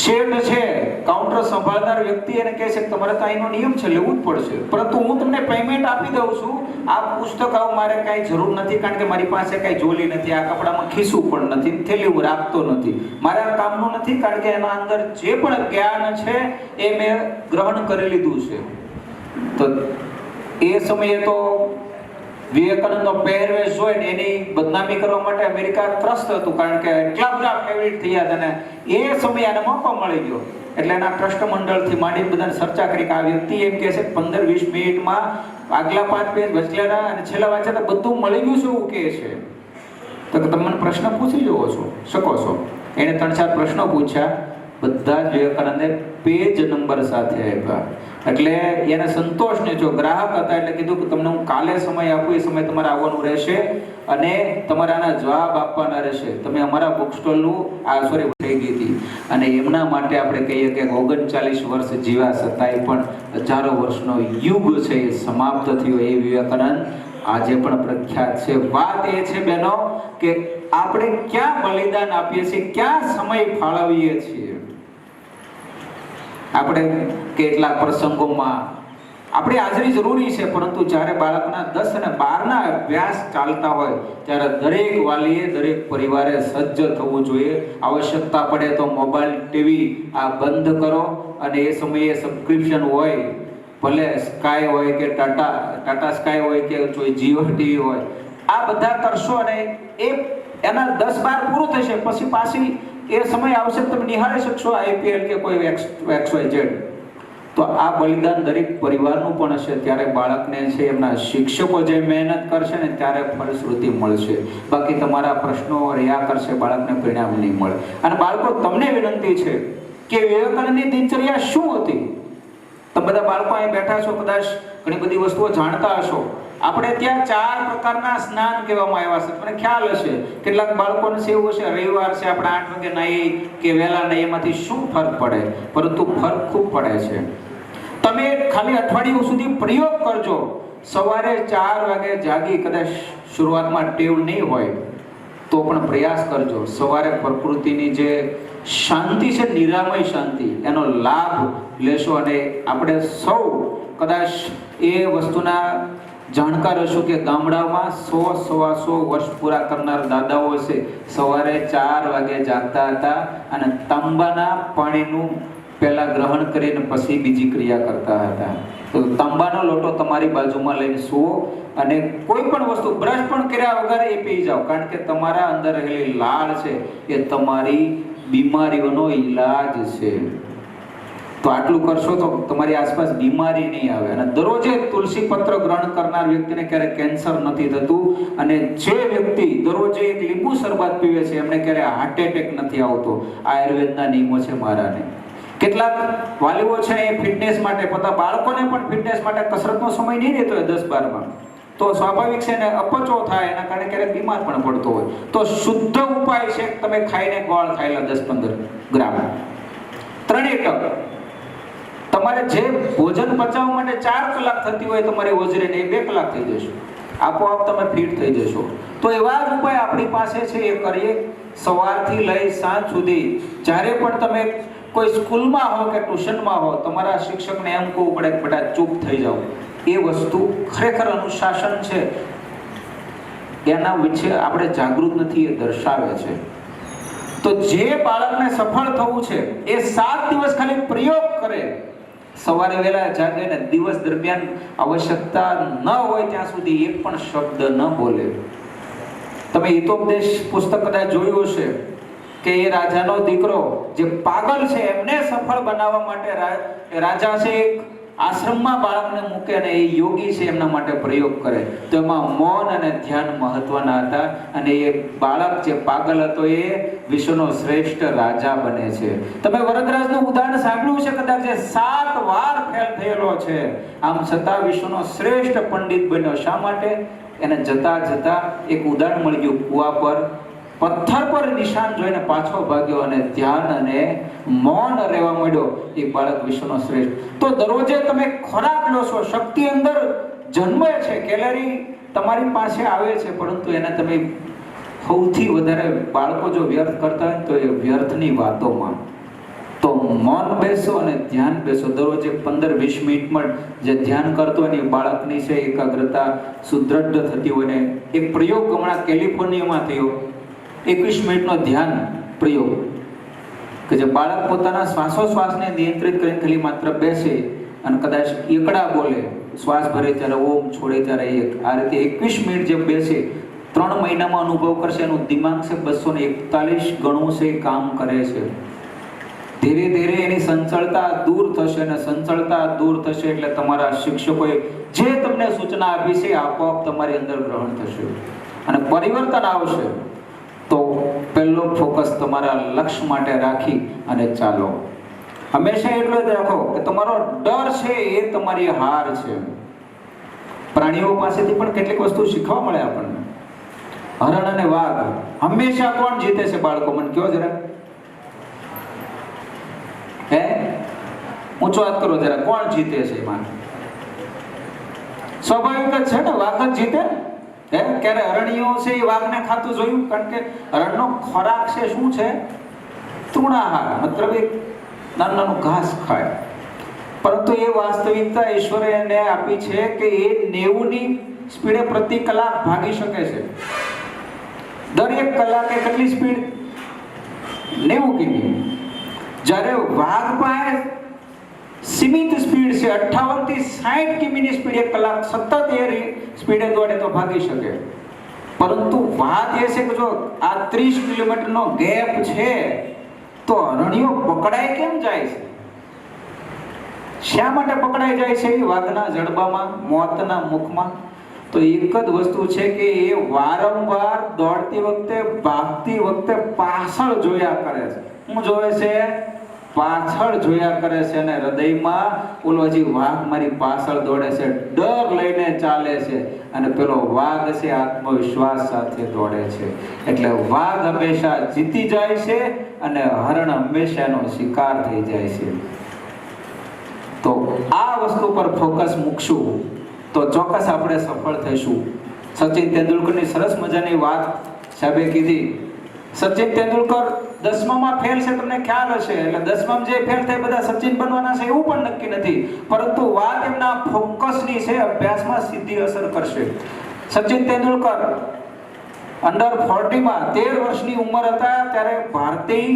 શેડ છે, કાઉન્ટર સંભાળનાર વ્યક્તિ એને કહે છે કે તમારે તો અહીંનો નિયમ છે, લેવું જ પડશે, પરંતુ હું તમને પેમેન્ટ આપી દઉં છું. આ પુસ્તક આવું મારે કાંઈ જરૂર નથી, કારણ કે મારી પાસે કાંઈ જોલી નથી, આ કપડામાં ખિસ્સું પણ નથી, થેલી હું રાખતો નથી, મારે આ કામનું નથી, કારણ કે એના અંદર જે પણ જ્ઞાન છે એ મેં ગ્રહણ કરી લીધું છે. તો એ સમયે તો વિવેકાનંદનો પહેરવેશ જોઈને એની બદનામી કરવા માટે અમેરિકા ત્રસ્ત હતું, કારણ કે એટલા બધા ફેવરિટ થયા હતા ને એ સમયે આને મોકો મળી ગયો. એટલે એના ટ્રસ્ટ મંડળથી માંડી બધાને ચર્ચા કરી કે આ વ્યક્તિ એમ કહે છે 15-20 મિનિટમાં આગલા 5 પેજ વચલાના અને છેલ્લા વાંચ્યા બધું મળી ગયું છે એવું કહે છે. તો તમે મને પ્રશ્ન પૂછી શકો છો. એને 3-4 પ્રશ્નો પૂછ્યા, બધા જ વિવેકાનંદે પેજ નંબર સાથે આપ્યા. એટલે એને સંતોષ નહીં. જો ગ્રાહક હતા એટલે કીધું કે તમને હું કાલે સમય આપું, એ સમય તમારે આવવાનું રહેશે અને તમારે આના જવાબ આપવાના રહેશે. તમે અમારા બુક સ્ટોલનું થઈ ગઈ હતી અને એમના માટે આપણે કહીએ કે 39 વર્ષ જીવ્યા છતાંય પણ હજારો વર્ષનો યુગ છે એ સમાપ્ત થયો. એ વિવેકાનંદ આજે પણ પ્રખ્યાત છે. વાત એ છે બહેનો કે આપણે ક્યાં બલિદાન આપીએ છીએ, ક્યાં સમય ફાળવીએ છીએ. આપણે કેટલાક પ્રસંગોમાં આપણી હાજરી જરૂરી છે, પરંતુ જ્યારે બાળકના 10 અને 12ના અભ્યાસ ચાલતા હોય ત્યારે દરેક વાલીએ, દરેક પરિવારે સજ્જ થવું જોઈએ. આવશ્યકતા પડે તો મોબાઈલ, ટીવી આ બંધ કરો અને એ સમયે સબસ્ક્રિપ્શન હોય, ભલે સ્કાય હોય કે ટાટા સ્કાય હોય કે જીઓ ટીવી હોય, આ બધા કરશો અને એના 10-12 પૂરું થશે, પછી પાછી એ સમય આવશે તમે નિહાળી શકશો IPL કે કોઈ XYZ. તો આ બલિદાન દરેક પરિવારનું પણ હશે. ત્યારે બાળકને છે એમના શિક્ષકો જે મહેનત કરશે ને ત્યારે ફલશ્રુતિ મળશે. બાકી તમારા પ્રશ્નો રહ્યા કરશે, બાળકને પરિણામ નહીં મળે. અને બાળકો, તમને વિનંતી છે કે વિવેકાનંદની દિનચર્યા શું હતી? તમે બધા બાળકો અહીં બેઠા છો, કદાચ ઘણી બધી વસ્તુઓ જાણતા હશો. આપણે ત્યાં 4 પ્રકારના સ્નાન કહેવામાં આવ્યા છે. તમને ખ્યાલ હશે, કેટલાક બાળકોને એવું હશે રવિવાર છે આપણે 8 વાગે નાહી કે વહેલા નાહી, એમાંથી શું ફરક પડે? પરંતુ ફરક ખૂબ પડે છે. તમે ખાલી અઠવાડિયું સુધી પ્રયોગ કરજો. સવારે 4 વાગે જાગી, કદાચ શરૂઆતમાં ટેવ નહીં હોય તો પણ પ્રયાસ કરજો. સવારે પ્રકૃતિની જે શાંતિ છે, નિરામય શાંતિ, એનો લાભ લેશો. અને આપણે સૌ કદાચ એ વસ્તુના જાણકાર હશો કે ગામડામાં 100-125 વર્ષ પૂરા કરનાર દાદાઓ છે, સવારે 4 વાગે જાગતા હતા અને તાંબાના પાણીનું પહેલા ગ્રહણ કરીને પછી બીજી ક્રિયા કરતા હતા. તો તાંબાનો લોટો તમારી બાજુમાં લઈને સુવો અને કોઈ પણ વસ્તુ બ્રશ પણ કર્યા વગર એ પી જાઓ, કારણ કે તમારા અંદર રહેલી લાળ છે એ તમારી બીમારીઓનો ઈલાજ છે. તો આટલું કરશો તો તમારી આસપાસ બીમારી નહીં આવે. અને દરરોજે તુલસી પત્ર ગ્રહણ કરનાર વ્યક્તિને ક્યારેય કેન્સર નથી થતું, અને જે વ્યક્તિ દરરોજે એક લીંબુ શરબત પીવે છે એમને ક્યારેય હાર્ટ એટેક નથી આવતો. આયુર્વેદના નિયમો છે મારાને. કેટલાક વાલીઓ છે એ ફિટનેસ માટે, પોતા બાળકોને પણ ફિટનેસ માટે કસરતનો સમય નહીં રહેતો હોય 10-12માં, તો સ્વાભાવિક છે ને અપચો થાય, એના કારણે ક્યારેક બીમાર પણ પડતો હોય. તો શુદ્ધ ઉપાય છે તમે ખાઈને ગોળ ખાઈ લો 10-15 ગ્રામ, 3 ટક. તમારે જે ભોજન પચાવવા માટે 4 કલાક થતી હોય તમારી હોજરીને, એ 2 કલાક થઈ જશે, આપોઆપ તમે ફિટ થઈ જશો. તો એવા જ ઉપાય આપણી પાસે છે, એ કરીએ. સવારથી લઈ સાંજ સુધી જ્યારે પણ તમે કોઈ સ્કૂલમાં હો કે ટ્યુશનમાં હો, તમારા શિક્ષકને એમ કહેવું પડે કે બેટા ચૂપ થઈ જાઓ. એ વસ્તુ ખરેખર અનુશાસન છે, એના વિશે આપણે જાગૃત નથી, એ દર્શાવે છે. તો જે બાળકને સફળ થવું છે એ 7 દિવસ ખાલી પ્રયોગ કરે. સવારે વહેલા જાગે ને દિવસ દરમિયાન આવશ્યકતા ન હોય ત્યાં સુધી એક પણ શબ્દ ન બોલે. તમે હિતોપદેશ પુસ્તક કદાચ જોયું હશે, કે એ રાજાનો દીકરો જે પાગલ છે એમને સફળ બનાવવા માટે રાજા છે એક આશ્રમમાં બાળકને મૂકે અને એ યોગી છે એમના માટે પ્રયોગ કરે. તો એમાં મૌન અને ધ્યાન મહત્વના હતા અને એ બાળક જે પાગલ હતો એ વિશ્વનો શ્રેષ્ઠ રાજા બને છે. તમે વરદરાજનું ઉદાહરણ સાંભળ્યું છે કદાચ, જે 7 વાર ફેલ થયેલો છે, આમ છતાં વિશ્વનો શ્રેષ્ઠ પંડિત બન્યો. શા માટે? એને જતા જતા એક ઉદાહરણ મળી ગયું કુવા પર, પથ્થર પર નિશાન જોઈને પાછો ભાગ્યો અને ધ્યાન અને મૌન રહેવા માંડ્યો. એ બાળક વિશ્વનો શ્રેષ્ઠ. તો દરરોજે તમે ખોરાક લો છો, શક્તિ અંદર જન્મે છે, કેલરી તમારી પાસે આવે છે, પરંતુ એને તમે સૌથી વધારે બાળકો જો વ્યર્થ કરતા હોય તો એ વ્યર્થની વાતોમાં. તો મૌન બેસો અને ધ્યાન બેસો. દરરોજ 15-20 મિનિટમાં જે ધ્યાન કરતો હોય ને બાળકની છે એકાગ્રતા સુદ્રઢ થતી હોય ને. એક પ્રયોગ હમણાં કેલિફોર્નિયામાં થયો, 21 મિનિટનો ધ્યાન પ્રયોગ, કે જે બાળક પોતાના શ્વાસોશ્વાસને નિયંત્રિત કરીને ખાલી માત્ર બેસે અને કદાચ એકડા બોલે, શ્વાસ ભરે ત્યારે ઓમ, છોડે ત્યારે એક, આ રીતે 21 મિનિટ જે બેસે, 3 મહિનામાં અનુભવ કરશે એનું દિમાગ છે 241 ગણું છે કામ કરે છે. ધીરે ધીરે એની સંચળતા દૂર થશે અને સંચળતા દૂર થશે એટલે તમારા શિક્ષકોએ જે તમને સૂચના આપી છે આપોઆપ તમારી અંદર ગ્રહણ થશે અને પરિવર્તન આવશે. તો પહેલો ફોકસ તમારા લક્ષ્ય માટે રાખી અને ચાલો. હંમેશા એટલો જ રાખો કે તમારો ડર છે એ તમારી હાર છે. પ્રાણીઓ પાસેથી પણ કેટલીક વસ્તુ શીખવા મળે આપણને. હરણ અને વાઘ હંમેશા કોણ જીતે છે બાળકો? મને કયો જરા. હે, ઊંચો હાથ કરો જરા. કોણ જીતે છે એમાં? સ્વાભાવિક જ છે ને, વાઘ જ જીતે. હે, ક્યારે હરણીઓ છે એ વાઘને ખાતું જોયું? કારણ કે હરણનો ખોરાક છે શું છે? તૃણાહાર, મતલબ એક નાનું નાનું ઘાસ ખાય. પરંતુ એ વાસ્તવિકતા ઈશ્વરે એને આપી છે કે એ 90ની સ્પીડે પ્રતિ કલાક ભાગી શકે છે. દરેક કલાકે કેટલી સ્પીડ? 90 કિમી. જ્યારે વાઘ પાસે સીમિત સ્પીડ છે, 58 થી 60 કિમીની સ્પીડ, 1 કલાક સતત એ સ્પીડે દોડે તો ભાગી શકે. પરંતુ વાત એ છે કે જો આ 30 કિલોમીટરનો ગેપ છે તો હરણીઓ પકડાય કેમ જાય છે? શા માટે પકડાઈ જાય છે? વાઘના જડબામાં, મોતના મુખમાં. તો એક જ વસ્તુ છે કે એ વારંવાર દોડતી વખતે, ભાગતી વખતે પાછળ જોયા કરે છે. શું જોવે છે? પાછળ જોયા કરે છે અને હૃદયમાં ઓલો હજી વાઘ મારી પાછળ દોડે છે, ડર લઈને ચાલે છે. અને પેલો વાઘ છે આત્મવિશ્વાસ સાથે દોડે છે. એટલે વાઘ હંમેશા જીતી જાય છે અને હરણ હંમેશાનો શિકાર થઈ જાય છે. તો આ વસ્તુ પર ફોકસ મૂકશું તો ચોક્કસ આપણે સફળ થઈશું. સચિન તેંડુલકરની સરસ મજાની વાત સાહેબે કીધી. સચિન તેંડુલકર 10માં ફેલ છે, તમને ખ્યાલ હશે. એટલે 10માં જે ફેલ થાય બધા સચિન બનવાના છે એવું પણ નક્કી નથી, પરંતુ વાત એમના ફોકસની છે. અભ્યાસમાં સીધી અસર કરશે. સચિન તેંડુલકર અંડર 40માં 13 વર્ષની ઉંમર હતા ત્યારે ભારતીય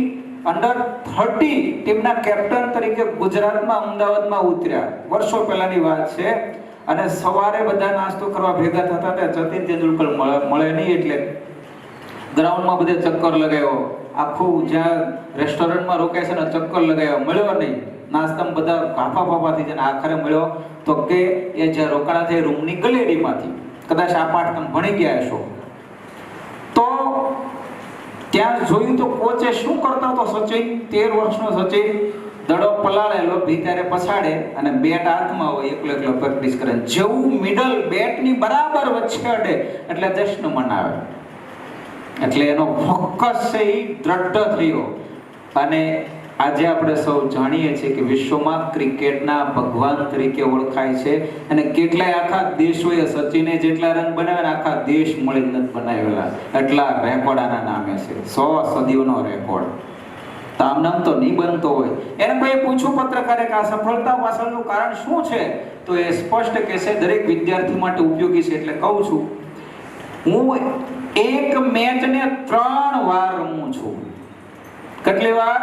અંડર 30 ટીમના કેપ્ટન તરીકે ગુજરાતમાં અમદાવાદમાં ઉતર્યા. વર્ષો પહેલાની વાત છે. અને સવારે બધા નાસ્તો કરવા ભેગા થતા હતા. સચિન તેંડુલકર મળે નહીં એટલે ગ્રાઉન્ડમાં બધે ચક્કર લગાવ્યો. આખું જ્યાં રેસ્ટોરન્ટમાં રોકાય છે ને ચક્કર લગાવ્યો, મળ્યો નહીં. નાસ્તામાં બધા ફાફા ફાફાથી જઈને આખરે મળ્યો તો કે એ જ્યાં રોકાણા છે રૂમની ગલેરીમાંથી. કદાચ આ પાઠ તમે ભણી ગયા હશો. તો ત્યાં જોયું તો કોચે શું કરતો હતો સચિન, 13 વર્ષનો સચિન દડો પલાળેલો, ભીતારે પછાડે અને બેટ હાથમાં હોય, એકલો પ્રેક્ટિસ કરે. જેવું મિડલ બેટની બરાબર વચ્ચે અડે એટલે જશ્ન મનાવે. એટલે એનો ફોકસ છે એ દ્રઢ થયો. અને આજે આપણે સૌ જાણીએ છીએ કે વિશ્વમાં ક્રિકેટના ભગવાન તરીકે ઓળખાય છે. અને કેટલાય આખા દેશોએ સચિને જેટલા રન બનાવ્યા આખા દેશ મળી નથી બનાવેલા. એટલા રેકોર્ડ આના નામે છે, 100 સદીઓનો રેકોર્ડ. તો આમ નામ તો નહીં બનતો હોય. એને ભાઈ પૂછ્યું પત્રકારે કે આ સફળતા પાછળનું કારણ શું છે? તો એ સ્પષ્ટ કહેશે દરેક વિદ્યાર્થી માટે ઉપયોગી છે. એટલે કહું છું, હું એક મેચને 3 વાર રમું છું. કેટલી વાર?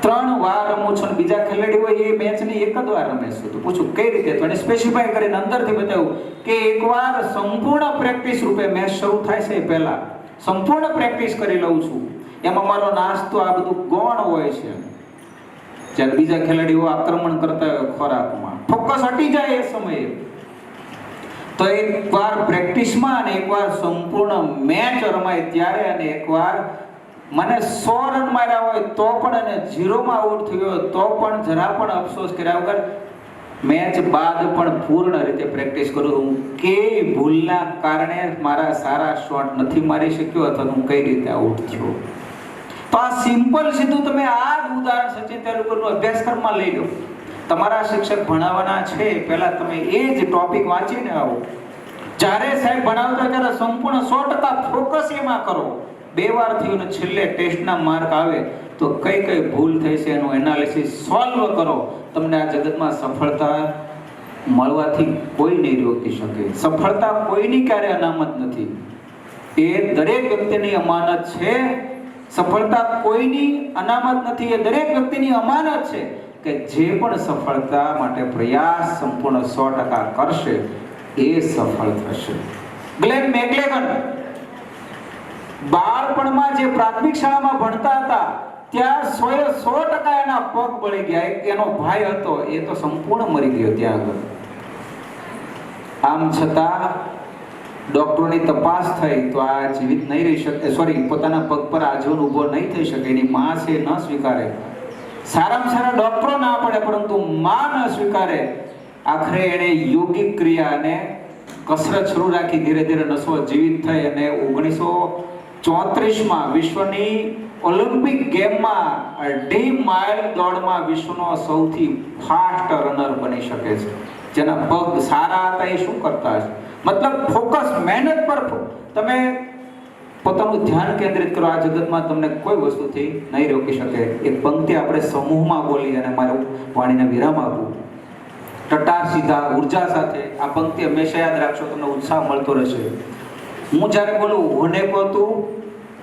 3 વાર રમું છું. અને બીજા ખેલાડી હોય એ મેચની 1 જ વાર રમે છે. તો પૂછું કઈ રીતે? તો એને સ્પેસિફાય કરીને અંદરથી બતાવ્યું કે એકવાર સંપૂર્ણ પ્રેક્ટિસ રૂપે મેચ શરૂ થાય છે પહેલા સંપૂર્ણ પ્રેક્ટિસ કરી લઉં છું. એમાં મારો નાસ્તો આ બધું ગૌણ હોય છે. જ્યારે બીજા ખેલાડીઓ આક્રમણ કરતા હોય ખોરાકમાં, ફોકસ હટી જાય એ સમયે. તો એકવાર પ્રેક્ટિસમાં અને એકવાર સંપૂર્ણ મેચ રમાય ત્યારે, અને એકવાર મને 100 રન માર્યા હોય તો પણ અને 0માં આઉટ થયો હોય તો પણ જરા પણ અફસોસ કર્યા વગર મેચ બાદ પણ પૂર્ણ રીતે પ્રેક્ટિસ કરું છું. કે ભૂલના કારણે મારા સારા શોટ નથી મારી શક્યો અથવા હું કઈ રીતે આઉટ થયો. તો આ સિમ્પલ સીધું તમે આ જ ઉદાહરણ સચિન તેંડુલકરનો અભ્યાસક્રમમાં લઈ લો. તમારા શિક્ષક ભણાવવાના છે, પહેલા તમે એ જ ટોપિક વાંચીને આવો. જ્યારે સાહેબ ભણાવતા ત્યારે સંપૂર્ણ 100% ફોકસ એમાં કરો. 2 વાર થયું ને છેલ્લે ટેસ્ટના માર્ક આવે તો કઈ કઈ ભૂલ થઈ છે એનું એનાલિસિસ સોલ્વ કરો. તમને આ જગતમાં સફળતા મળવાથી કોઈ નહીં રોકી શકે. સફળતા કોઈની ક્યારે અનામત નથી. એ દરેક વ્યક્તિની અમાનત છે. સફળતા કોઈની અનામત નથી, એ દરેક વ્યક્તિની અમાનત છે કે જે પણ સફળતા માટે પ્રયાસ સંપૂર્ણ 100% કરશે એ સફળ થશે. ગ્લેન મેકલેગન બાળપણમાં જે પ્રાથમિક શાળામાં ભણતા હતા ત્યાં 100% એના પગ બળી ગયા. એનો ભાઈ હતો, એ તો સંપૂર્ણ મરી ગયો ત્યાં આગળ. આમ છતાં ડોક્ટરોની તપાસ થઈ તો આ જીવિત નહીં રહી શકે, પોતાના પગ પર આજીવન ઊભો નહીં થઈ શકે. એની માં છે ન સ્વીકારે, સારામાં સારા ડોક્ટરો ના પડે પરંતુ માં ન સ્વીકારે. આખરે એણે યોગિક ક્રિયા અને કસરત શરૂ રાખી. ધીરે ધીરે નસો જીવિત થઈ અને 1934માં વિશ્વની ઓલિમ્પિક ગેમમાં 1.5 માઇલ દોડમાં વિશ્વનો સૌથી ફાસ્ટ રનર બની શકે છે. જેના પગ સારા હતા એ શું કરતા હશે? મતલબ ફોકસ, મહેનત પર તમે પોતાનું ધ્યાન કેન્દ્રિત કરો. આ જગતમાં તમને કોઈ વસ્તુથી નહીં રોકી શકે. એક પંક્તિ આપણે સમૂહમાં બોલી અને મારું વાણીને વિરામ આપું. ટટાર સીધા ઉર્જા સાથે આ પંક્તિ હંમેશા યાદ રાખશો, તમને ઉત્સાહ મળતો રહેશે. હું જ્યારે બોલું હોને કો તું,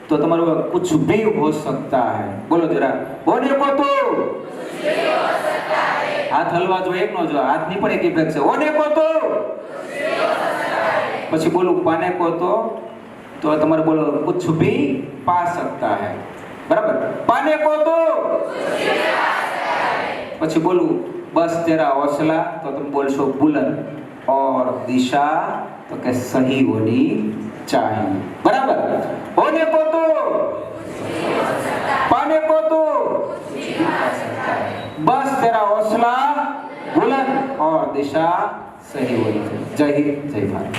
તો તમારું કુછ ભી હો સકતા હૈ. બોલો જરા, હોને કો તું હાથ હલવા જો, એક નો જો, હાથની પણ એક ઇફેક્ટ છે. હોને કો તું, પછી બોલું પાને કો તો તમારે બોલો કુછ ભી પા સકતા હૈ. બરાબર? પાને કો તો પછી બોલું બસ તેરા હौसला, તો તમે બોલશો બુલંદ. और दिशा तो કે સહી હોની चाहिए. बराबर? होने को तो पाने को तो बस तेरा हौसला बुलंद और दिशा सही होनी चाहिए. जय हिंद, जय भारत.